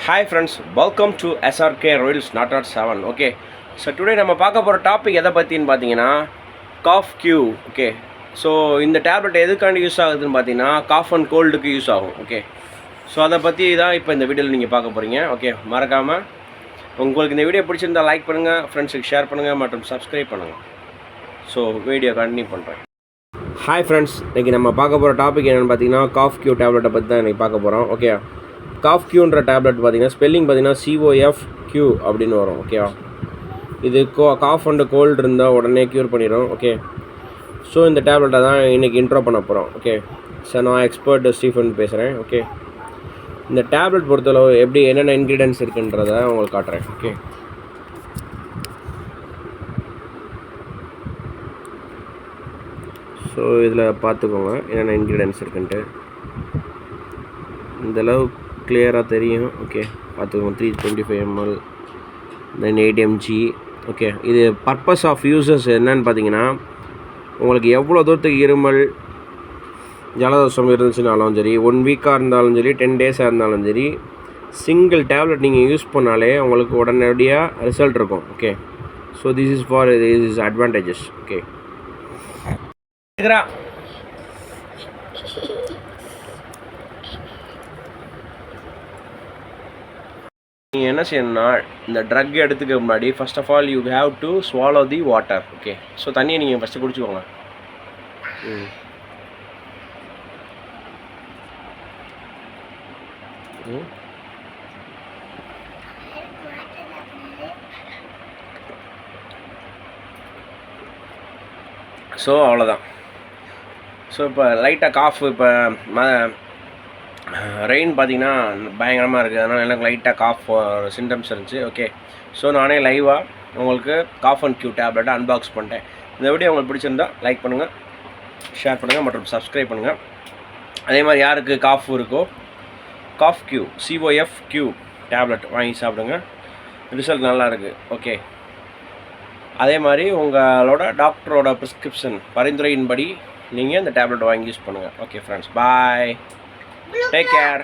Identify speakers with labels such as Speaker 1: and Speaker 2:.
Speaker 1: Hi friends, welcome to SRK Royals Not at 7. Okay, so today நம்ம பார்க்க போகிற topic எதை பற்றின்னு பார்த்தீங்கன்னா COF Q. ஓகே, ஸோ இந்த டேப்லெட் எதுக்காண்டி யூஸ் ஆகுதுன்னு பார்த்தீங்கன்னா காஃப் அண்ட் கோல்டுக்கு யூஸ் ஆகும். ஓகே, ஸோ அதை பற்றி தான் இப்போ இந்த வீடியோவில் நீங்கள் பார்க்க போகிறீங்க. ஓகே, மறக்காமல் உங்களுக்கு இந்த வீடியோ பிடிச்சிருந்தால் லைக் பண்ணுங்கள், ஃப்ரெண்ட்ஸுக்கு ஷேர் பண்ணுங்கள் மற்றும் சப்ஸ்கிரைப் பண்ணுங்கள். ஸோ வீடியோ கண்டினியூ பண்ணுறேன். ஹாய் ஃப்ரெண்ட்ஸ், இன்றைக்கி நம்ம பார்க்க போகிற டாபிக் என்னென்னு பார்த்தீங்கன்னா COF Q டேப்லெட்டை பற்றி தான் இன்றைக்கி பார்க்க போகிறோம். ஓகே, COF Qன்ற டேப்லெட் பார்த்தீங்கன்னா ஸ்பெல்லிங் பார்த்தீங்கன்னா COF Q அப்படின்னு வரும். ஓகேவா, இது காஃப் அண்ட் கோல்டு இருந்தால் உடனே க்யூர் பண்ணிடும். ஓகே, ஸோ இந்த டேப்லெட்டை தான் இன்றைக்கி இன்ட்ரோ பண்ண போகிறோம். ஓகே, சார் நான் எக்ஸ்பர்ட் ஸ்டீஃபன் பேசுகிறேன். ஓகே, இந்த டேப்லெட் பொறுத்தளவு எப்படி என்னென்ன இன்க்ரீடியன்ஸ் இருக்குன்றதை உங்களுக்கு காட்டுறேன். ஓகே, ஸோ இதில் பார்த்துக்கோங்க என்னென்ன இன்க்ரீடியன்ஸ் இருக்குன்ட்டு. இந்தளவு கிளியராக தெரியும். ஓகே, பார்த்துக்கோங்க. 325 ml, தென் 8 mg. ஓகே, இது பர்பஸ் ஆஃப் யூசஸ் என்னன்னு பார்த்தீங்கன்னா, உங்களுக்கு எவ்வளோ தூரத்துக்கு இருமல் ஜலதோஷம் இருந்துச்சுனாலும் சரி, 1 வீக்காக இருந்தாலும் சரி, 10 டேஸாக இருந்தாலும் சரி, சிங்கிள் டேப்லெட் நீங்கள் யூஸ் பண்ணாலே உங்களுக்கு உடனடியாக ரிசல்ட் இருக்கும். Okay, so this is advantages. Okay, நீங்கள் என்ன செய்யணும்னா, இந்த ட்ரக் எடுத்துக்க முன்னாடி first of all you have to swallow the water. Okay, so தண்ணியை நீங்கள் ஃபஸ்ட்டு குடிச்சுக்கோங்க. ஸோ அவ்வளோதான். ஸோ இப்போ லைட்டாக காஃப், இப்போ ரெயின் பார்த்தீங்கன்னா பயங்கரமாக இருக்குது, அதனால் எனக்கு லைட்டாக காஃப் சிம்டம்ஸ் இருந்துச்சு. ஓகே, ஸோ நானே லைவாக உங்களுக்கு COF Q டேப்லெட்டை அன்பாக்ஸ் பண்ணிட்டேன். இந்த வீடியோ உங்களுக்கு பிடிச்சிருந்தா லைக் பண்ணுங்கள், ஷேர் பண்ணுங்கள் மற்றும் சப்ஸ்கிரைப் பண்ணுங்கள். அதே மாதிரி யாருக்கு காஃப் இருக்கோ COF Q டேப்லெட் வாங்கி சாப்பிடுங்க, ரிசல்ட் நல்லா இருக்குது. ஓகே, அதே மாதிரி உங்களோட டாக்டரோட ப்ரிஸ்கிரிப்ஷன் பரிந்துரையின்படி நீங்கள் இந்த டேப்லெட் வாங்கி யூஸ் பண்ணுங்கள். ஓகே ஃப்ரெண்ட்ஸ், பாய், டேக் கேர்.